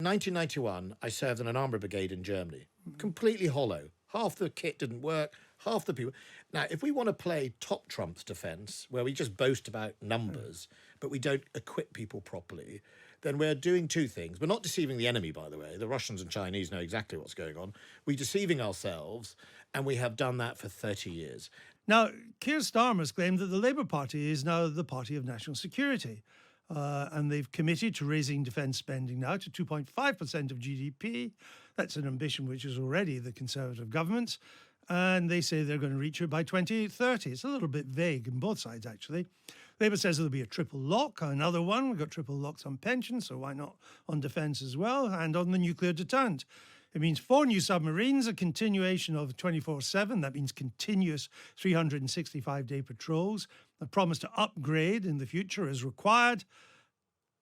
1991, I served in an armoured brigade in Germany. Completely hollow. Half the kit didn't work, half the people. Now, if we want to play top trumps defence, where we just boast about numbers, but we don't equip people properly, then we're doing two things. We're not deceiving the enemy, by the way. The Russians and Chinese know exactly what's going on. We're deceiving ourselves, and we have done that for 30 years. Now, Keir Starmer's claimed that the Labour Party is now the party of national security. And they've committed to raising defence spending now to 2.5% of GDP. That's an ambition which is already the Conservative government's. And they say they're going to reach it by 2030. It's a little bit vague on both sides, actually. Labour says there'll be a triple lock, another one. We've got triple locks on pensions, so why not on defence as well, and on the nuclear deterrent. It means 4 new submarines, a continuation of 24/7. That means continuous 365-day patrols. A promise to upgrade in the future is required.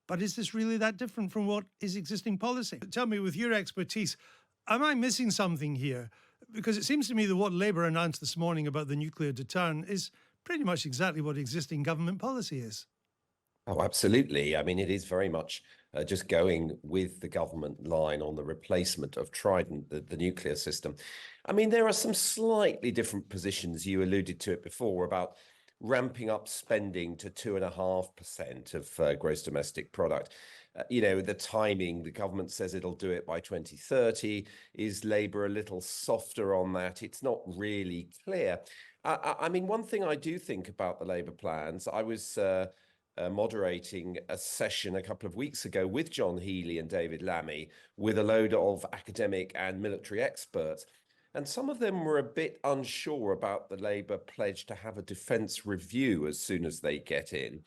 But is this really that different from what is existing policy? Tell me, with your expertise, am I missing something here? Because it seems to me that what Labour announced this morning about the nuclear deterrent is pretty much exactly what existing government policy is. Oh, absolutely. I mean, it is very much just going with the government line on the replacement of Trident, the nuclear system. I mean, there are some slightly different positions. You alluded to it before about ramping up spending to 2.5% of gross domestic product. The timing, the government says it'll do it by 2030. Is Labour a little softer on that? It's not really clear. I mean, one thing I do think about the Labour plans, I was moderating a session a couple of weeks ago with John Healey and David Lammy with a load of academic and military experts. And some of them were a bit unsure about the Labour pledge to have a defence review as soon as they get in.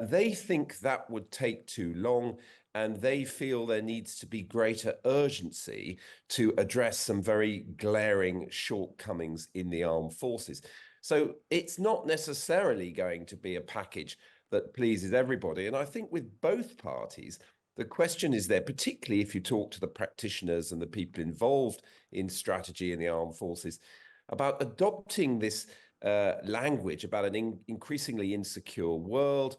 They think that would take too long, and they feel there needs to be greater urgency to address some very glaring shortcomings in the armed forces. So it's not necessarily going to be a package that pleases everybody. And I think with both parties, the question is there, particularly if you talk to the practitioners and the people involved in strategy in the armed forces, about adopting this language about an increasingly insecure world.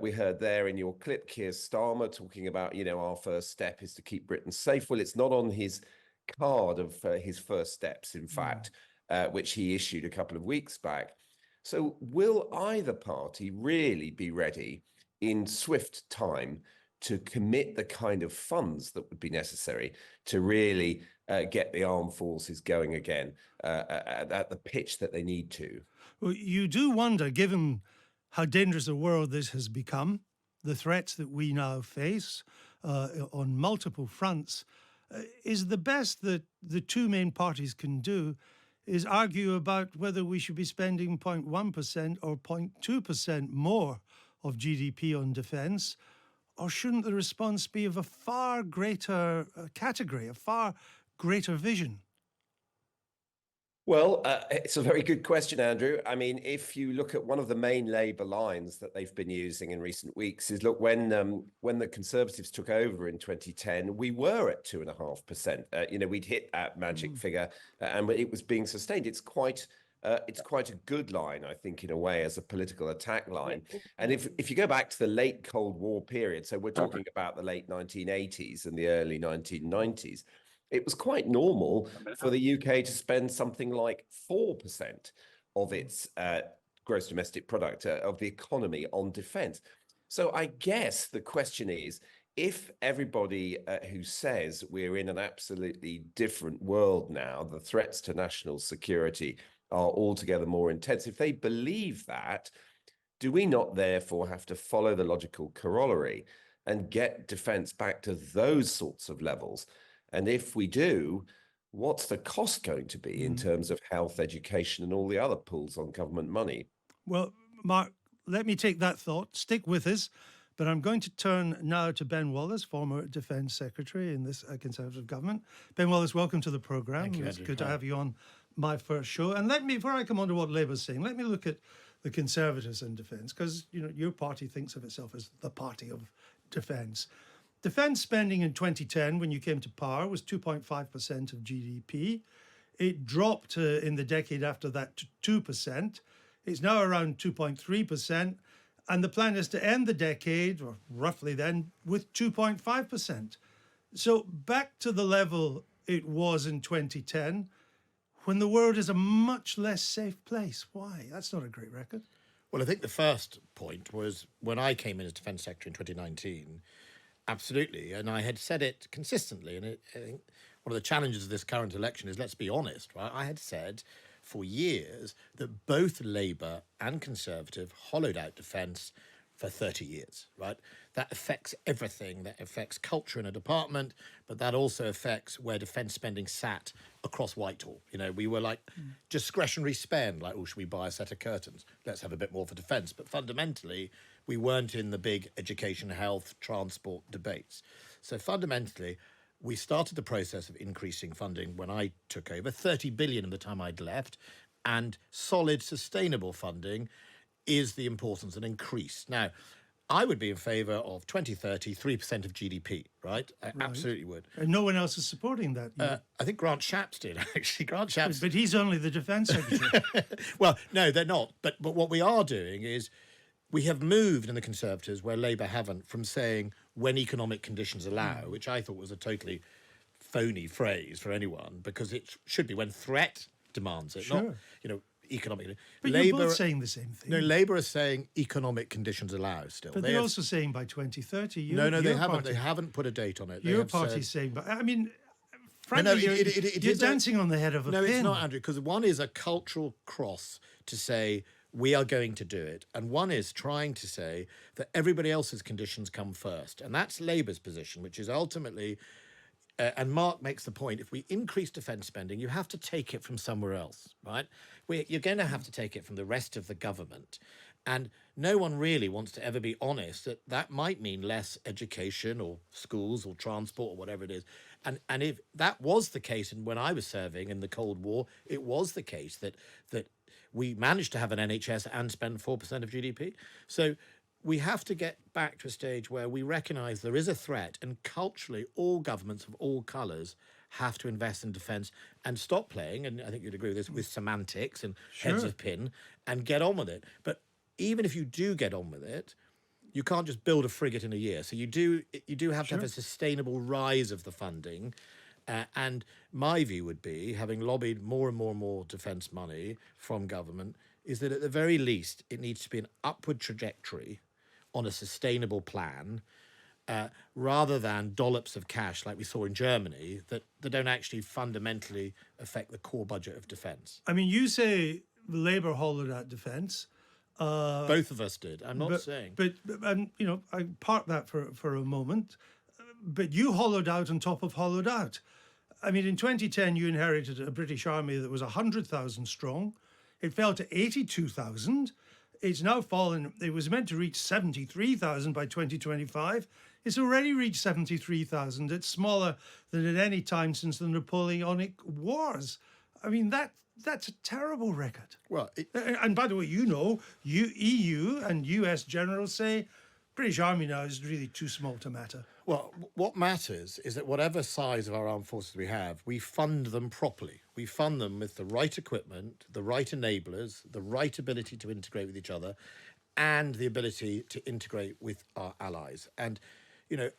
We heard there in your clip, Keir Starmer talking about, our first step is to keep Britain safe. Well, it's not on his card of his first steps, in fact, which he issued a couple of weeks back. So will either party really be ready in swift time to commit the kind of funds that would be necessary to really get the armed forces going again at the pitch that they need to? Well, you do wonder, given how dangerous a world this has become, the threats that we now face on multiple fronts, is the best that the two main parties can do is argue about whether we should be spending 0.1% or 0.2% more of GDP on defence, or shouldn't the response be of a far greater category, a far greater vision? Well, it's a very good question, Andrew. I mean, if you look at one of the main Labour lines that they've been using in recent weeks is, look, when the Conservatives took over in 2010, we were at 2.5%. We'd hit that magic figure and it was being sustained. It's quite a good line, I think, in a way, as a political attack line. And if you go back to the late Cold War period, so we're talking about the late 1980s and the early 1990s, it was quite normal for the UK to spend something like 4% of its gross domestic product of the economy on defence. So I guess the question is, if everybody who says we're in an absolutely different world now, the threats to national security are altogether more intense, if they believe that, do we not therefore have to follow the logical corollary and get defence back to those sorts of levels? And if we do, what's the cost going to be in terms of health, education, and all the other pulls on government money? Well, Mark, let me take that thought. Stick with us. But I'm going to turn now to Ben Wallace, former Defence Secretary in this Conservative government. Ben Wallace, welcome to the programme. Thank you, It's Andrew. good to have you on my first show. And before I come on to what Labour's saying, let me look at the Conservatives in defence, because your party thinks of itself as the party of defence. Defence spending in 2010, when you came to power, was 2.5% of GDP. It dropped in the decade after that to 2%. It's now around 2.3%. And the plan is to end the decade, or roughly then, with 2.5%. So back to the level it was in 2010, when the world is a much less safe place. Why? That's not a great record. Well, I think the first point was when I came in as Defence Secretary in 2019, absolutely, and I had said it consistently, and I think one of the challenges of this current election is, let's be honest, right? I had said for years that both Labour and Conservative hollowed out defence for 30 years, right? That affects everything. That affects culture in a department, but that also affects where defence spending sat across Whitehall. You know, we were like discretionary spend, like, oh, should we buy a set of curtains? Let's have a bit more for defence. But fundamentally, we weren't in the big education, health, transport debates. So fundamentally, we started the process of increasing funding when I took over, 30 billion in the time I'd left, and solid, sustainable funding is the importance and increase. Now, I would be in favour of 2030, 3% of GDP, right? I absolutely would. And no one else is supporting that. I think Grant Shapps did, actually. Grant Shapps. But he's only the Defence Secretary. Well, no, they're not. But what we are doing is we have moved in the Conservatives, where Labour haven't, from saying when economic conditions allow, which I thought was a totally phony phrase for anyone, because it should be when threat demands it, not, you know, economic. But Labour, you're both saying the same thing. No, Labour is saying economic conditions allow still. But they're also saying by 2030. No, they haven't. They haven't put a date on it. Your party's saying, but I mean, frankly, it you're is dancing on the head of a pin. No, it's not, Andrew, because one is a cultural cross to say we are going to do it, and one is trying to say that everybody else's conditions come first. And that's Labour's position, which is ultimately, and Mark makes the point, if we increase defence spending, you have to take it from somewhere else, right? You're going to have to take it from the rest of the government. And no one really wants to ever be honest that that might mean less education or schools or transport or whatever it is. And if that was the case, and when I was serving in the Cold War, it was the case that we managed to have an NHS and spend 4% of GDP. So we have to get back to a stage where we recognise there is a threat, and culturally all governments of all colours have to invest in defence and stop playing, and I think you'd agree with this, with semantics and heads of pin, and get on with it. But even if you do get on with it, you can't just build a frigate in a year. So you do have to have a sustainable rise of the funding. And my view would be, having lobbied more and more defence money from government, is that at the very least it needs to be an upward trajectory on a sustainable plan, rather than dollops of cash like we saw in Germany that don't actually fundamentally affect the core budget of defence. I mean, you say Labour hollowed out defence. Both of us did. I'm not saying. But you know, I park that for a moment. But you hollowed out on top of hollowed out. I mean, in 2010, you inherited a British army that was 100,000 strong. It fell to 82,000. It's now fallen. It was meant to reach 73,000 by 2025. It's already reached 73,000. It's smaller than at any time since the Napoleonic Wars. I mean, that's a terrible record. Well, and by the way, you know, EU and US generals say British Army now is really too small to matter. Well, what matters is that whatever size of our armed forces we have, we fund them properly. We fund them with the right equipment, the right enablers, the right ability to integrate with each other, and the ability to integrate with our allies. And, you know,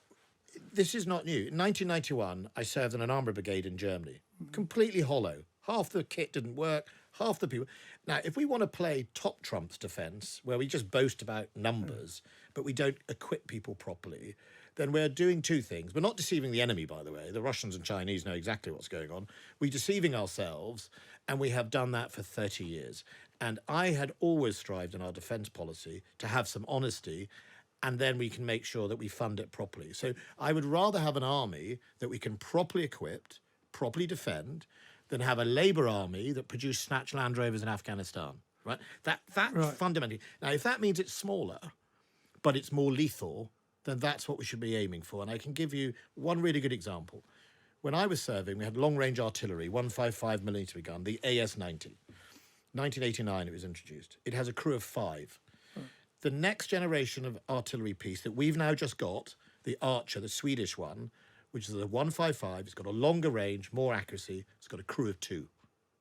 this is not new. In 1991, I served in an armoured brigade in Germany, completely hollow. Half the kit didn't work, half the people. Now, if we want to play top trumps defence, where we just boast about numbers, but we don't equip people properly, then we're doing two things. We're not deceiving the enemy, by the way. The Russians and Chinese know exactly what's going on. We're deceiving ourselves, and we have done that for 30 years. And I had always strived in our defence policy to have some honesty, and then we can make sure that we fund it properly. So I would rather have an army that we can properly equip, properly defend, than have a Labour army that produced snatch Land Rovers in Afghanistan, right? That's fundamentally. Now, if that means it's smaller, but it's more lethal, then that's what we should be aiming for. And I can give you one really good example. When I was serving, we had long-range artillery, 155mm gun, the AS-90. 1989 it was introduced. It has a crew of 5. The next generation of artillery piece that we've now just got, the Archer, the Swedish one, which is a 155, it's got a longer range, more accuracy, it's got a crew of 2.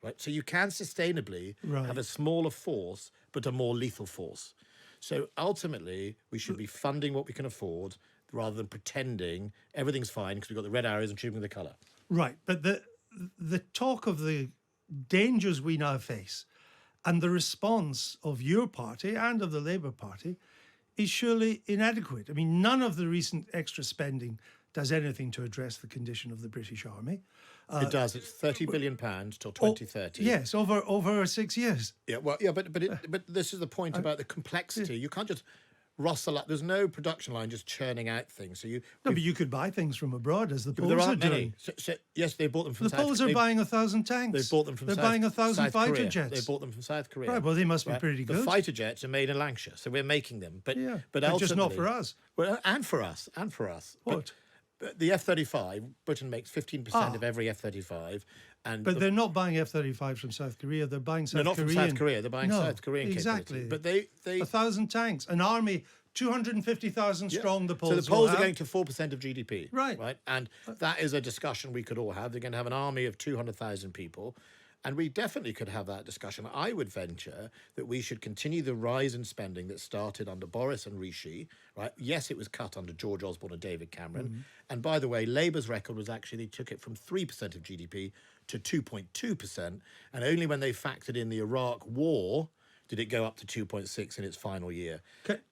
Right? So you can sustainably have a smaller force, but a more lethal force. So ultimately, we should be funding what we can afford, rather than pretending everything's fine because we've got the red arrows and choosing the colour. Right, but the talk of the dangers we now face and the response of your party and of the Labour Party is surely inadequate. I mean, none of the recent extra spending does anything to address the condition of the British Army. It does. It's £30 billion till 2030. Yes, over 6 years. Yeah, well, yeah, but this is the point about the complexity. You can't just rustle up. There's no production line just churning out things. So No, but you could buy things from abroad, as the but Poles there are aren't many. doing. So, yes, they bought them from The South Poles are buying 1,000 tanks. They've bought them from They're South, buying 1,000 South fighter Korea. jets. They bought them from South Korea. Right, well, they must be pretty The good. fighter jets are made in Lancashire, so we're making them. But Yeah, but but just not ultimately- for us. Well, and for us. What? But the F-35, Britain makes 15% of every F-35, and But they're not buying F-35s from South Korea. They're buying South they're not Korean. from South Korea. They're buying No, South Korean exactly. capability. But they 1,000 tanks, an army, 250,000 strong. The Poles. So the Poles will are going have. to 4% of GDP. Right. Right. And that is a discussion we could all have. They're going to have an army of 200,000 people. And we definitely could have that discussion. I would venture that we should continue the rise in spending that started under Boris and Rishi, right? Yes, it was cut under George Osborne and David Cameron. And by the way, Labour's record was actually they took it from 3% of GDP to 2.2%. And only when they factored in the Iraq war did it go up to 2.6 in its final year.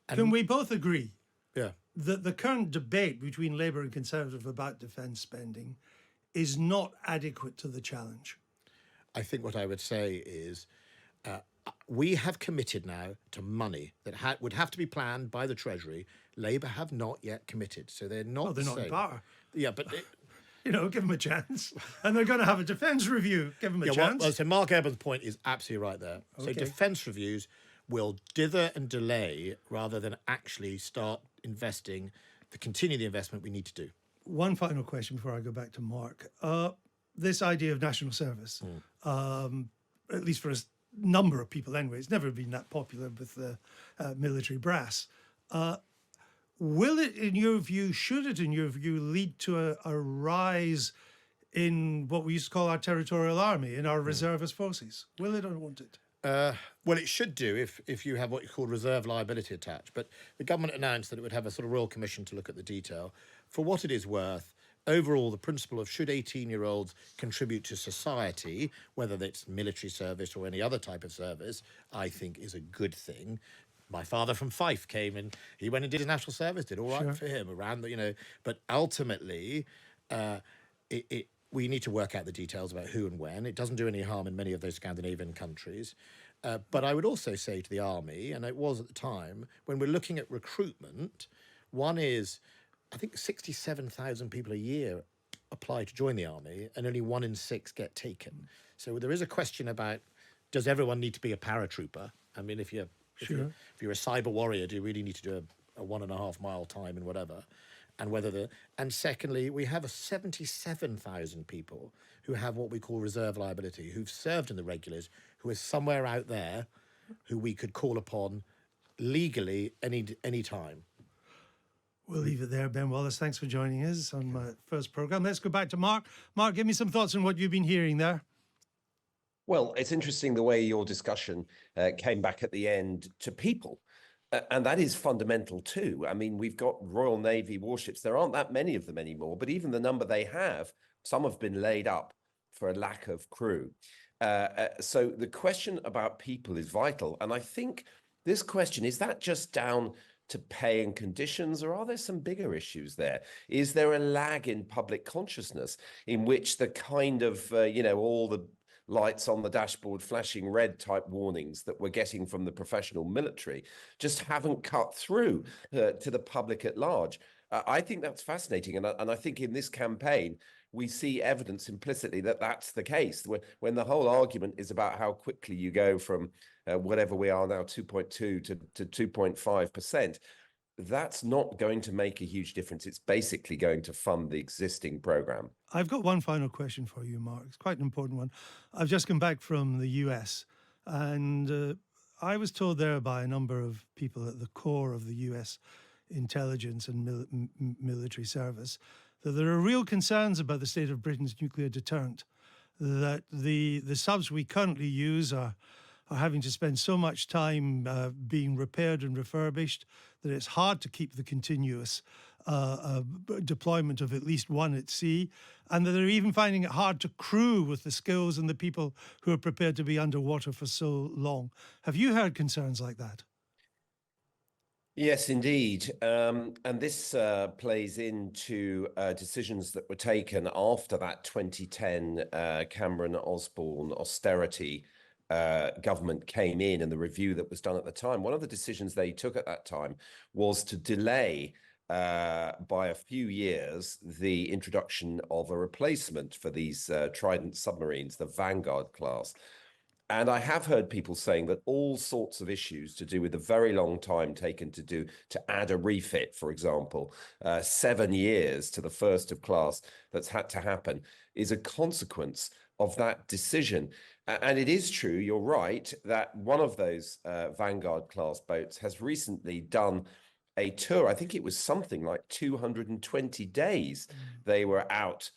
Can we both agree Yeah. that the current debate between Labour and Conservative about defence spending is not adequate to the challenge? I think what I would say is we have committed now to money that would have to be planned by the Treasury. Labour have not yet committed, so they're not. Oh, they're not in saying- power. Yeah, but You know, give them a chance. And they're going to have a defence review. Give them a chance. so Mark Eben's point is absolutely right there. So Okay. defence reviews will dither and delay rather than actually start investing, to continue the investment we need to do. One final question before I go back to Mark. This idea of national service, at least for a number of people anyway, it's never been that popular with the military brass. Will it, in your view, should it, in your view, lead to a rise in what we used to call our territorial army, in our reservist forces? Will it or won't it? Well, it should do if you have what you call reserve liability attached. But the government announced that it would have a sort of royal commission to look at the detail. For what it is worth, overall, the principle of should 18-year-olds contribute to society, whether it's military service or any other type of service, I think is a good thing. My father from Fife came and he went and did his national service, did all right for him around the, but ultimately, we need to work out the details about who and when. It doesn't do any harm in many of those Scandinavian countries. But I would also say to the army, and it was at the time, when we're looking at recruitment, one is, I think 67,000 people a year apply to join the army and only 1 in 6 get taken. So there is a question about, does everyone need to be a paratrooper? I mean, if you're a cyber warrior, do you really need to do a 1.5 mile time and whatever? And secondly, we have 77,000 people who have what we call reserve liability, who've served in the regulars, who are somewhere out there, who we could call upon legally any time. We'll leave it there. Ben Wallace, thanks for joining us on my first programme. Let's go back to Mark. Mark, give me some thoughts on what you've been hearing there. Well, it's interesting the way your discussion came back at the end to people. And that is fundamental too. I mean, we've got Royal Navy warships. There aren't that many of them anymore, but even the number they have, some have been laid up for a lack of crew. So the question about people is vital. And I think this question, is that just down to pay and conditions, or are there some bigger issues there? Is there a lag in public consciousness in which the kind of, all the lights on the dashboard flashing red type warnings that we're getting from the professional military just haven't cut through to the public at large? I think that's fascinating. And I think in this campaign, we see evidence implicitly that that's the case. When the whole argument is about how quickly you go from whatever we are now, 2.2 to 2.5%, that's not going to make a huge difference. It's basically going to fund the existing program. I've got one final question for you, Mark. It's quite an important one. I've just come back from the US, and I was told there by a number of people at the core of the US intelligence and military service that there are real concerns about the state of Britain's nuclear deterrent, that the subs we currently use are having to spend so much time being repaired and refurbished that it's hard to keep the continuous deployment of at least one at sea, and that they're even finding it hard to crew with the skills and the people who are prepared to be underwater for so long. Have you heard concerns like that? Yes, indeed. And this plays into decisions that were taken after that 2010 Cameron Osborne austerity government came in, and the review that was done at the time. One of the decisions they took at that time was to delay by a few years the introduction of a replacement for these Trident submarines, the Vanguard class. And I have heard people saying that all sorts of issues to do with the very long time taken to add a refit, for example, 7 years to the first of class that's had to happen, is a consequence of that decision. And it is true, you're right, that one of those Vanguard class boats has recently done a tour. I think it was something like 220 days they were out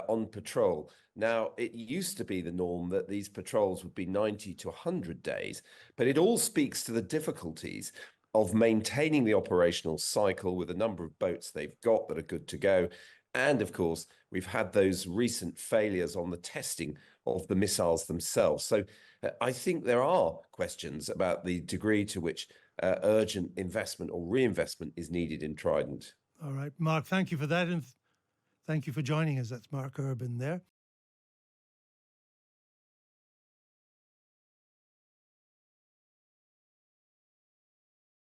on patrol. Now, it used to be the norm that these patrols would be 90 to 100 days, but it all speaks to the difficulties of maintaining the operational cycle with the number of boats they've got that are good to go. And of course, we've had those recent failures on the testing of the missiles themselves. So I think there are questions about the degree to which urgent investment or reinvestment is needed in Trident. All right, Mark, thank you for that. And thank you for joining us. That's Mark Urban there.